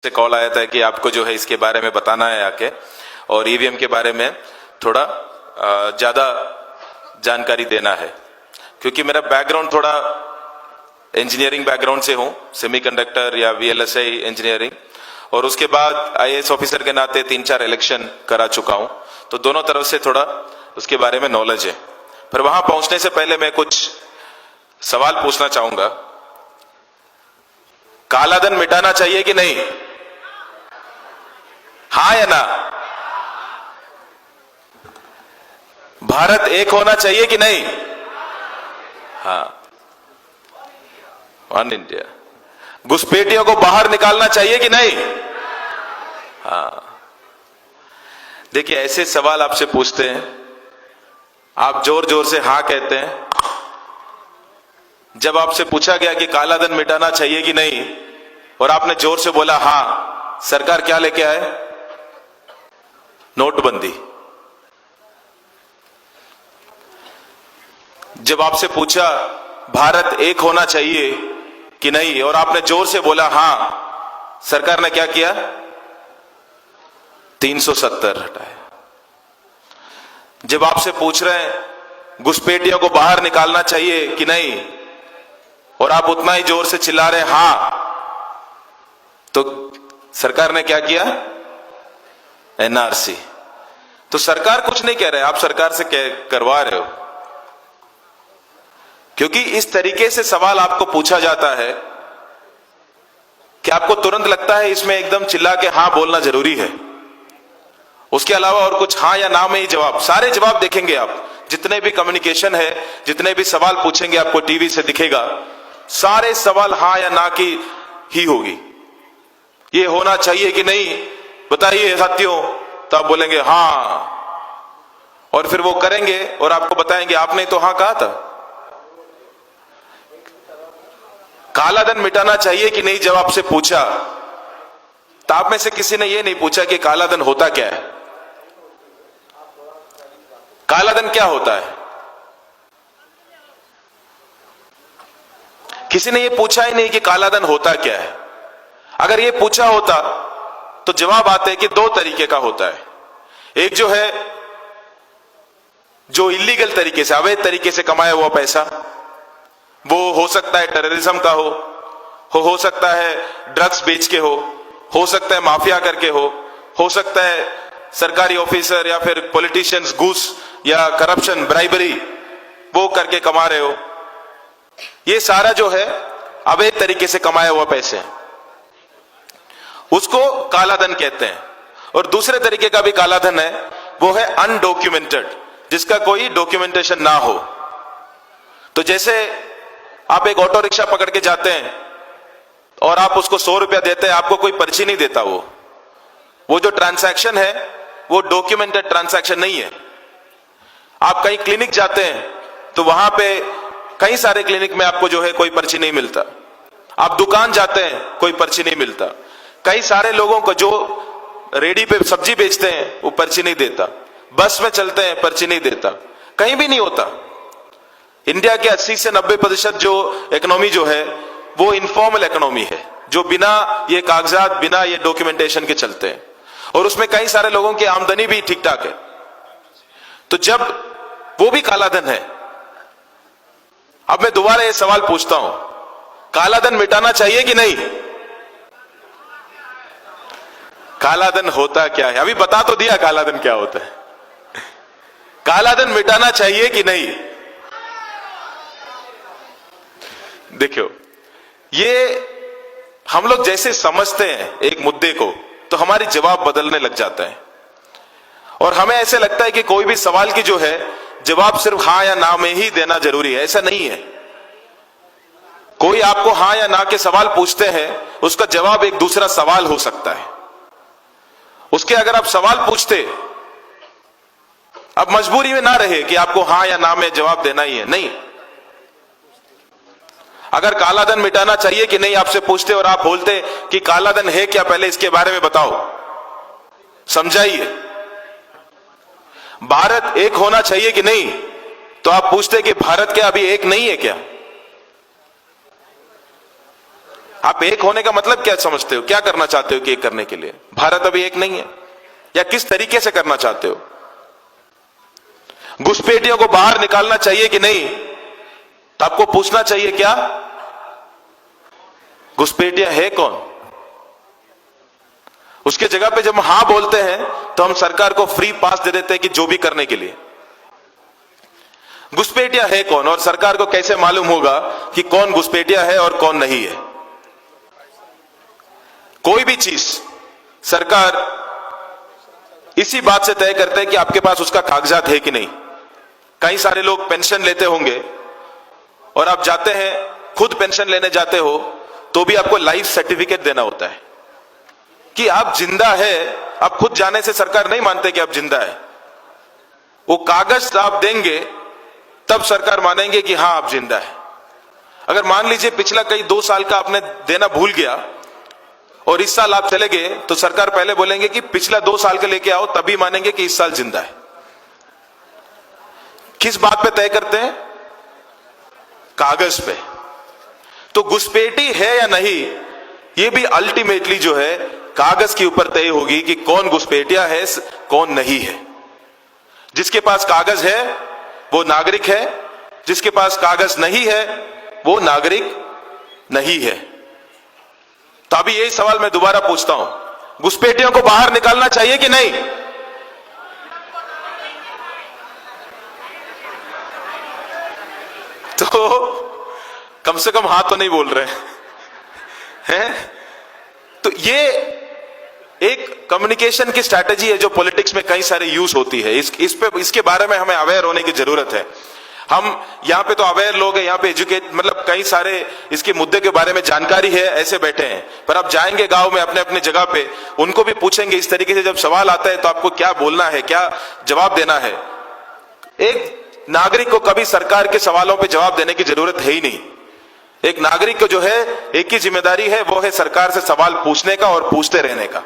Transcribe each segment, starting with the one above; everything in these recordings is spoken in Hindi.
से कॉल आया था कि आपको जो है इसके बारे में बताना है आके, और ईवीएम के बारे में थोड़ा ज्यादा जानकारी देना है, क्योंकि मेरा बैकग्राउंड थोड़ा इंजीनियरिंग बैकग्राउंड से हूं, सेमीकंडक्टर या वीएलएसआई इंजीनियरिंग, और उसके बाद आईएएस ऑफिसर के नाते 3-4 इलेक्शन करा चुका हूं, तो दोनों तरफ से थोड़ा उसके बारे में नॉलेज है। पर वहां पहुंचने से पहले मैं कुछ सवाल पूछना चाहूंगा। काला धन मिटाना चाहिए कि नहीं? हाँ या ना? भारत एक होना चाहिए कि नहीं? हाँ, वन इंडिया। घुसपैठियों को बाहर निकालना चाहिए कि नहीं? हाँ। देखिए, ऐसे सवाल आपसे पूछते हैं, आप जोर जोर से हाँ कहते हैं। जब आपसे पूछा गया कि काला धन मिटाना चाहिए कि नहीं, और आपने जोर से बोला हाँ, सरकार क्या लेके आए? नोटबंदी। जब आपसे पूछा भारत एक होना चाहिए कि नहीं, और आपने जोर से बोला हां, सरकार ने क्या किया? 370 हटाया। जब आपसे पूछ रहे हैं घुसपैठियों को बाहर निकालना चाहिए कि नहीं, और आप उतना ही जोर से चिल्ला रहे हां, तो सरकार ने क्या किया? एनआरसी। तो सरकार कुछ नहीं कह रहे, आप सरकार से करवा रहे हो, क्योंकि इस तरीके से सवाल आपको पूछा जाता है कि आपको तुरंत लगता है इसमें एकदम चिल्ला के हां बोलना जरूरी है। उसके अलावा और कुछ हाँ या ना में ही जवाब, सारे जवाब देखेंगे आप, जितने भी कम्युनिकेशन है, जितने भी सवाल पूछेंगे आपको टीवी से दिखेगा, सारे सवाल हाँ या ना की ही होगी। ये होना चाहिए कि नहीं बताइए साथियों, तो आप बोलेंगे हां, और फिर वो करेंगे और आपको बताएंगे आपने तो हां कहा था। काला धन मिटाना चाहिए कि नहीं जब आपसे पूछा, तो आप में से किसी ने यह नहीं पूछा कि काला धन होता क्या है? काला धन क्या होता है? किसी ने यह पूछा ही नहीं कि काला धन होता क्या है। अगर यह पूछा होता तो जवाब आते कि दो तरीके का होता है। एक जो है जो इलीगल तरीके से, अवैध तरीके से कमाया हुआ पैसा, वो हो सकता है टेररिज्म का हो सकता है ड्रग्स बेच के हो सकता है माफिया करके हो सकता है सरकारी ऑफिसर या फिर पॉलिटिशियंस घूस या करप्शन, ब्राइबरी वो करके कमा रहे हो। ये सारा जो है अवैध तरीके से कमाया हुआ पैसे हैं, उसको काला धन कहते हैं। और दूसरे तरीके का भी काला धन है, वो है अनडॉक्यूमेंटेड, जिसका कोई डॉक्यूमेंटेशन ना हो। तो जैसे आप एक ऑटो रिक्शा पकड़ के जाते हैं और आप उसको 100 रुपया देते हैं, आपको कोई पर्ची नहीं देता। वो जो ट्रांसैक्शन है वो डॉक्यूमेंटेड ट्रांसैक्शन नहीं है। आप कहीं क्लिनिक जाते हैं तो वहां पे कई सारे क्लिनिक में आपको जो है कोई पर्ची नहीं मिलता। आप दुकान जाते हैं, कोई पर्ची नहीं मिलता। कई सारे लोगों को जो रेडी पे सब्जी बेचते हैं वो पर्ची नहीं देता। बस में चलते हैं, पर्ची नहीं देता, कहीं भी नहीं होता। इंडिया के 80 से 90% जो इकोनॉमी जो है वो इनफॉर्मल इकोनॉमी है, जो बिना ये कागजात, बिना ये डॉक्यूमेंटेशन के चलते हैं, और उसमें कई सारे लोगों की आमदनी भी ठीक ठाक है। तो जब वो भी काला धन है, अब मैं दोबारा ये सवाल पूछता हूं, काला धन मिटाना चाहिए कि नहीं? काला धन होता क्या है? अभी बता तो दिया काला धन क्या होता है। काला धन मिटाना चाहिए कि नहीं? देखो, ये हम लोग जैसे समझते हैं एक मुद्दे को, तो हमारी जवाब बदलने लग जाता है, और हमें ऐसे लगता है कि कोई भी सवाल की जो है जवाब सिर्फ हां या ना में ही देना जरूरी है। ऐसा नहीं है। कोई आपको हां या ना के सवाल पूछते हैं, उसका जवाब एक दूसरा सवाल हो सकता है। उसके अगर आप सवाल पूछते, अब मजबूरी में ना रहे कि आपको हां या ना में जवाब देना ही है, नहीं। अगर काला धन मिटाना चाहिए कि नहीं आपसे पूछते और आप बोलते कि काला धन है क्या, पहले इसके बारे में बताओ, समझाइए। भारत एक होना चाहिए कि नहीं, तो आप पूछते कि भारत क्या अभी एक नहीं है क्या? आप एक होने का मतलब क्या समझते हो? क्या करना चाहते हो कि एक करने के लिए? भारत अभी एक नहीं है, या किस तरीके से करना चाहते हो? घुसपैठियों को बाहर निकालना चाहिए कि नहीं? तो आपको पूछना चाहिए, क्या घुसपैठिया है कौन? उसके जगह पे जब हम हां बोलते हैं तो हम सरकार को फ्री पास दे देते हैं कि जो भी करने के लिए। घुसपैठिया है कौन, और सरकार को कैसे मालूम होगा कि कौन घुसपैठिया है और कौन नहीं है? कोई भी चीज सरकार इसी बात से तय करते हैं कि आपके पास उसका कागजात है कि नहीं। कई सारे लोग पेंशन लेते होंगे और आप जाते हैं, खुद पेंशन लेने जाते हो तो भी आपको लाइफ सर्टिफिकेट देना होता है कि आप जिंदा है। आप खुद जाने से सरकार नहीं मानते कि आप जिंदा है। वो कागज आप देंगे तब सरकार मानेंगे कि हां आप जिंदा है। अगर मान लीजिए पिछला कई 2 साल का आपने देना भूल गया और इस साल आप चले गए, तो सरकार पहले बोलेंगे कि पिछला 2 साल का लेके आओ, तभी मानेंगे कि इस साल जिंदा है। किस बात पे तय करते हैं? कागज पे। तो घुसपैठी है या नहीं, ये भी अल्टीमेटली जो है कागज के ऊपर तय होगी कि कौन घुसपैठिया है, कौन नहीं है। जिसके पास कागज है वो नागरिक है, जिसके पास कागज नहीं है वो नागरिक नहीं है। तो अभी यही सवाल मैं दोबारा पूछता हूं, घुसपैठियों को बाहर निकालना चाहिए कि नहीं? तो कम से कम हाथ तो नहीं बोल रहे हैं। तो ये एक कम्युनिकेशन की स्ट्रैटेजी है जो पॉलिटिक्स में कई सारे यूज होती है। इसके बारे में हमें अवेयर होने की जरूरत है। हम यहां पे तो अवेयर लोग हैं, यहां पे एजुकेट, मतलब कई सारे इसके मुद्दे के बारे में जानकारी है, ऐसे बैठे हैं। पर आप जाएंगे गांव में अपने अपने जगह पे, उनको भी पूछेंगे इस तरीके से, जब सवाल आता है तो आपको क्या बोलना है, क्या जवाब देना है। एक नागरिक को कभी सरकार के सवालों पर जवाब देने की जरूरत है ही नहीं। एक नागरिक को जो है एक ही जिम्मेदारी है, वो है सरकार से सवाल पूछने का और पूछते रहने का,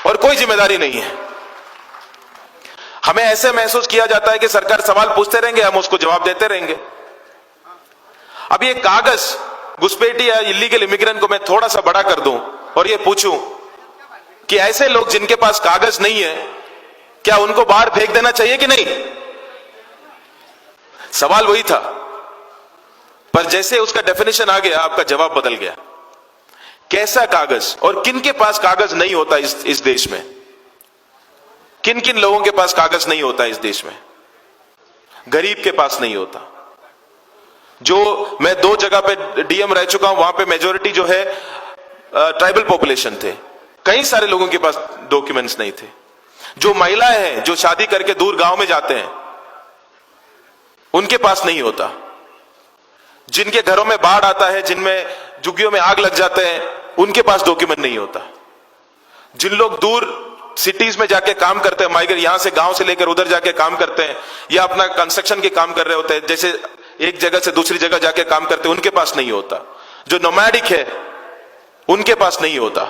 और कोई जिम्मेदारी नहीं है। हमें ऐसे महसूस किया जाता है कि सरकार सवाल पूछते रहेंगे, हम उसको जवाब देते रहेंगे। अब ये कागज घुसपैठी या इलीगल इमिग्रेंट को मैं थोड़ा सा बड़ा कर दूं और ये पूछूं कि ऐसे लोग जिनके पास कागज नहीं है, क्या उनको बाहर फेंक देना चाहिए कि नहीं? सवाल वही था, पर जैसे उसका डेफिनेशन आ गया, आपका जवाब बदल गया। कैसा कागज, और किन के पास कागज नहीं होता इस देश में? किन किन लोगों के पास कागज नहीं होता इस देश में? गरीब के पास नहीं होता। जो मैं 2 जगह पे डीएम रह चुका हूं, वहां पे मेजोरिटी जो है ट्राइबल पॉपुलेशन थे। कई सारे लोगों के पास डॉक्यूमेंट्स नहीं थे। जो महिलाएं हैं, जो शादी करके दूर गांव में जाते हैं, उनके पास नहीं होता। जिनके घरों में बाढ़ आता है, जिनमें झुग्गियों में आग लग जाते हैं, उनके पास डॉक्यूमेंट नहीं होता। जिन लोग दूर सिटीज में जाके काम करते हैं, माइग्रेट, यहां से गांव से लेकर उधर जाके काम करते हैं, या अपना कंस्ट्रक्शन के काम कर रहे होते हैं, जैसे एक जगह से दूसरी जगह जाके काम करते हैं, उनके पास नहीं होता। जो नोमैडिक है उनके पास नहीं होता।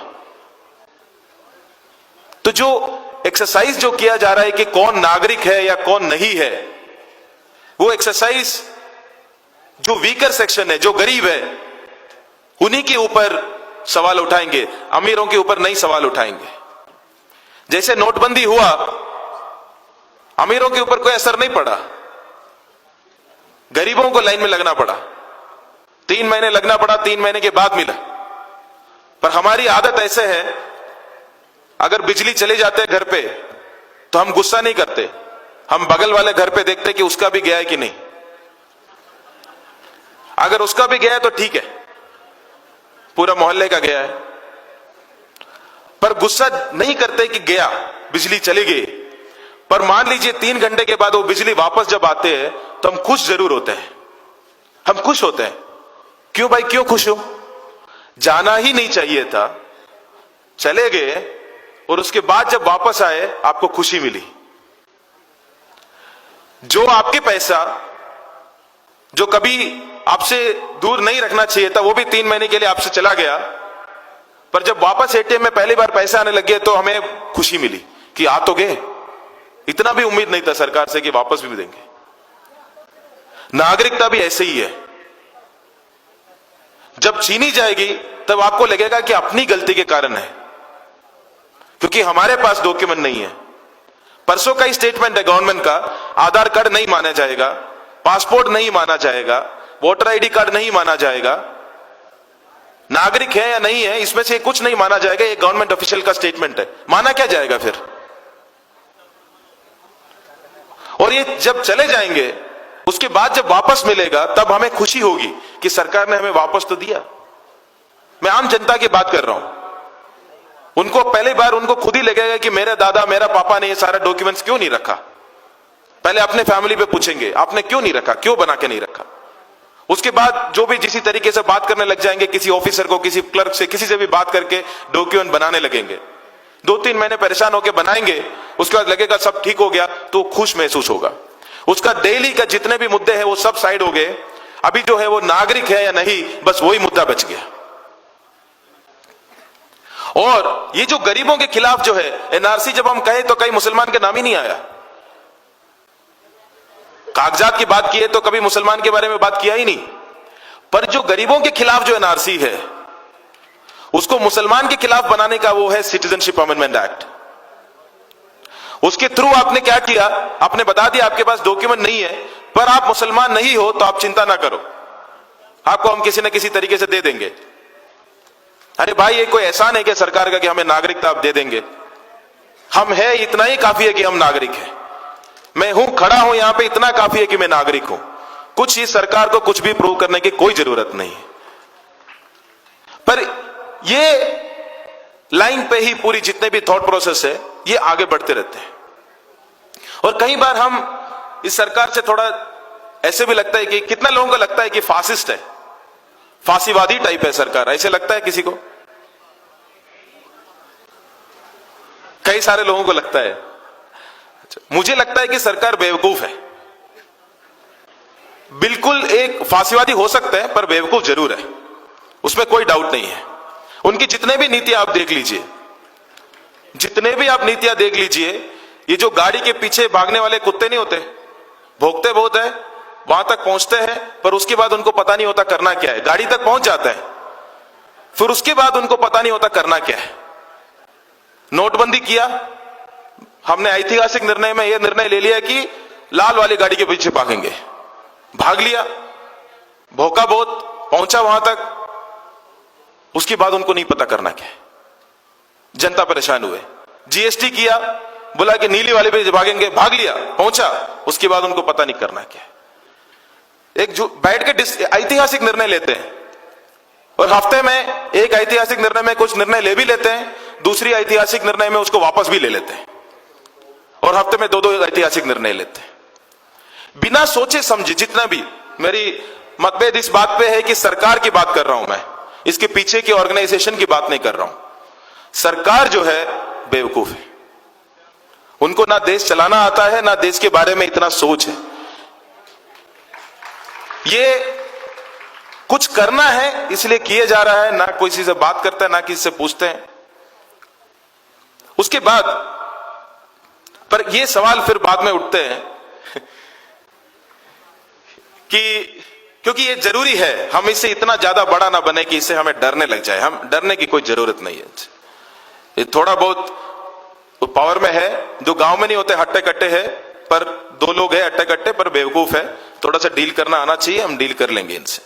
तो जो एक्सरसाइज जो किया जा रहा है कि कौन नागरिक है या कौन नहीं है, वो एक्सरसाइज जो वीकर सेक्शन है, जो गरीब है, उन्हीं के ऊपर सवाल उठाएंगे, अमीरों के ऊपर नहीं सवाल उठाएंगे। जैसे नोटबंदी हुआ, अमीरों के ऊपर कोई असर नहीं पड़ा, गरीबों को लाइन में लगना पड़ा। 3 महीने लगना पड़ा, 3 महीने के बाद मिला। पर हमारी आदत ऐसे है, अगर बिजली चले जाते हैं घर पे तो हम गुस्सा नहीं करते, हम बगल वाले घर पे देखते कि उसका भी गया है कि नहीं। अगर उसका भी गया है तो ठीक है, पूरा मोहल्ले का गया है। पर गुस्सा नहीं करते कि गया, बिजली चली गई। पर मान लीजिए 3 घंटे के बाद वो बिजली वापस जब आते हैं तो हम खुश जरूर होते हैं। हम खुश होते हैं। क्यों भाई, क्यों खुश हो? जाना ही नहीं चाहिए था, चले गए, और उसके बाद जब वापस आए आपको खुशी मिली। जो आपके पैसा जो कभी आपसे दूर नहीं रखना चाहिए था, वो भी 3 महीने के लिए आपसे चला गया, पर जब वापस एटीएम में पहली बार पैसे आने लगे तो हमें खुशी मिली कि आ तो गए। इतना भी उम्मीद नहीं था सरकार से कि वापस भी देंगे। नागरिकता भी ऐसे ही है। जब छीनी जाएगी तब आपको लगेगा कि अपनी गलती के कारण है, क्योंकि हमारे पास डॉक्यूमेंट नहीं है। परसों का ही स्टेटमेंट है गवर्नमेंट का, आधार कार्ड नहीं माना जाएगा, पासपोर्ट नहीं माना जाएगा, वोटर आईडी कार्ड नहीं माना जाएगा, नागरिक है या नहीं है इसमें से कुछ नहीं माना जाएगा। ये गवर्नमेंट ऑफिशियल का स्टेटमेंट है, माना क्या जाएगा फिर? और ये जब चले जाएंगे उसके बाद जब वापस मिलेगा तब हमें खुशी होगी कि सरकार ने हमें वापस तो दिया। मैं आम जनता की बात कर रहा हूं, उनको पहली बार उनको खुद ही लगेगा कि मेरे दादा मेरा पापा ने ये सारा डॉक्यूमेंट्स क्यों नहीं रखा। पहले अपने फैमिली पे पूछेंगे आपने क्यों नहीं रखा, क्यों बना के नहीं रखा। उसके बाद जो भी जिसी तरीके से बात करने लग जाएंगे, किसी ऑफिसर को, किसी क्लर्क से, किसी से भी बात करके डॉक्यूमेंट बनाने लगेंगे। 2-3 महीने परेशान होकर बनाएंगे, उसके बाद लगेगा सब ठीक हो गया तो खुश महसूस होगा। उसका डेली का जितने भी मुद्दे हैं वो सब साइड हो गए, अभी जो है वो नागरिक है या नहीं बस वही मुद्दा बच गया। और ये जो गरीबों के खिलाफ जो है एनआरसी जब हम कहे तो कई मुसलमान के नाम ही नहीं आया। कागजात की बात की है तो कभी मुसलमान के बारे में बात किया ही नहीं। पर जो गरीबों के खिलाफ जो एनआरसी है उसको मुसलमान के खिलाफ बनाने का वो है सिटीजनशिप अमेंडमेंट एक्ट। उसके थ्रू आपने क्या किया, आपने बता दिया आपके पास डॉक्यूमेंट नहीं है पर आप मुसलमान नहीं हो तो आप चिंता ना करो, आपको हम किसी न किसी तरीके से दे देंगे। अरे भाई ये कोई एहसान है कि सरकार का कि हमें नागरिकता आप दे देंगे? हम है इतना ही काफी है कि हम नागरिक हैं। मैं हूं खड़ा हूं यहां पे इतना काफी है कि मैं नागरिक हूं। कुछ इस सरकार को कुछ भी प्रूव करने की कोई जरूरत नहीं है। पर ये लाइन पे ही पूरी जितने भी थॉट प्रोसेस है ये आगे बढ़ते रहते हैं। और कई बार हम इस सरकार से थोड़ा ऐसे भी लगता है कि कितना लोगों को लगता है कि फासिस्ट है, फांसीवादी टाइप है सरकार, ऐसे लगता है किसी को? कई सारे लोगों को लगता है। मुझे लगता है कि सरकार बेवकूफ है। बिल्कुल एक फांसीवादी हो सकता है पर बेवकूफ जरूर है, उसमें कोई डाउट नहीं है। उनकी जितने भी नीतियां आप देख लीजिए, जितने भी आप नीतियां देख लीजिए, ये जो गाड़ी के पीछे भागने वाले कुत्ते नहीं होते, भौंकते बहुत है, वहां तक पहुंचते हैं पर उसके बाद उनको पता नहीं होता करना क्या है। गाड़ी तक पहुंच जाता है फिर उसके बाद उनको पता नहीं होता करना क्या है। नोटबंदी किया, हमने ऐतिहासिक निर्णय में यह निर्णय ले लिया कि लाल वाली गाड़ी के पीछे भागेंगे, भाग लिया, भौंका बहुत, पहुंचा वहां तक, उसके बाद उनको नहीं पता करना क्या है, जनता परेशान हुए। जीएसटी किया, बोला कि नीली वाले पे भागेंगे, भाग लिया, पहुंचा, उसके बाद उनको पता नहीं करना क्या है। एक जो बैठ के ऐतिहासिक निर्णय लेते हैं और हफ्ते में एक ऐतिहासिक निर्णय में कुछ निर्णय ले भी लेते हैं, दूसरी ऐतिहासिक निर्णय में उसको वापस भी ले लेते हैं और हफ्ते में 2-2 ऐतिहासिक निर्णय लेते हैं बिना सोचे समझे। जितना भी मेरी मतभेद इस बात पे है कि सरकार की बात कर रहा हूं मैं, इसके पीछे की ऑर्गेनाइजेशन की बात नहीं कर रहा हूं। सरकार जो है बेवकूफ है, उनको ना देश चलाना आता है ना देश के बारे में इतना सोच है। ये कुछ करना है इसलिए किए जा रहा है, ना किसी से बात करता है ना किसी से पूछते हैं। उसके बाद पर ये सवाल फिर बाद में उठते हैं कि क्योंकि ये जरूरी है, हम इससे इतना ज्यादा बड़ा ना बने कि इससे हमें डरने लग जाए। हम डरने की कोई जरूरत नहीं है। ये थोड़ा बहुत पावर में है, जो गांव में नहीं होते हट्टे कट्टे है, पर 2 लोग हैं हट्टे कट्टे पर बेवकूफ है, थोड़ा सा डील करना आना चाहिए, हम डील कर लेंगे इनसे।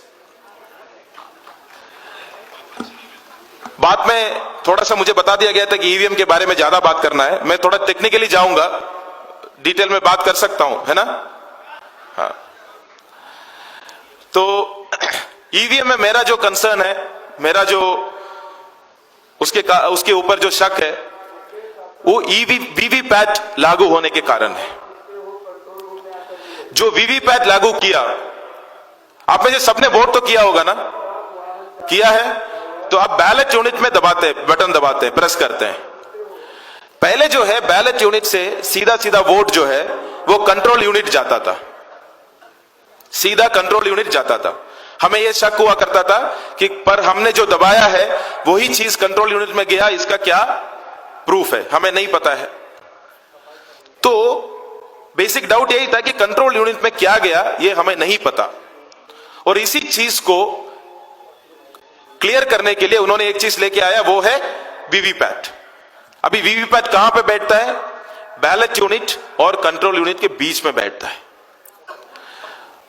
बात में थोड़ा सा मुझे बता दिया गया था कि ईवीएम के बारे में ज्यादा बात करना है, मैं थोड़ा टेक्निकली जाऊंगा, डिटेल में बात कर सकता हूं, है ना? हाँ, तो ईवीएम में मेरा जो कंसर्न है, मेरा जो उसके ऊपर जो शक है वो वीवीपैट लागू होने के कारण है। जो वीवीपैट लागू किया, आप में से सबने वोट तो किया होगा ना? किया है तो आप बैलेट यूनिट में दबाते हैं, बटन दबाते हैं, प्रेस करते हैं। पहले जो है बैलेट यूनिट से सीधा सीधा वोट जो है वो कंट्रोल यूनिट जाता था, सीधा कंट्रोल यूनिट जाता था। हमें यह शक हुआ करता था कि पर हमने जो दबाया है वही चीज कंट्रोल यूनिट में गया, इसका क्या प्रूफ है हमें नहीं पता है। तो बेसिक डाउट यही था कि कंट्रोल यूनिट में क्या गया ये हमें नहीं पता, और इसी चीज को क्लियर करने के लिए उन्होंने एक चीज लेके आया, वो है वीवीपैट। अभी वीवीपैट कहां पे बैठता है? बैलेट यूनिट और कंट्रोल यूनिट के बीच में बैठता है।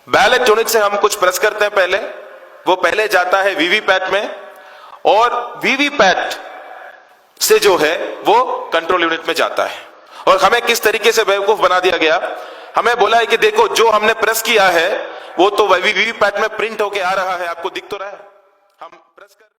बैलेट यूनिट से हम कुछ प्रेस करते हैं पहले, वो पहले जाता है वीवीपैट में, और वीवीपैट से जो है वो कंट्रोल यूनिट में जाता है। और हमें किस तरीके से बेवकूफ बना दिया गया, हमें बोला है कि देखो जो हमने प्रेस किया है वो तो वीवीपैट में प्रिंट होके आ रहा है, आपको दिख तो रहा है, हम प्रेस कर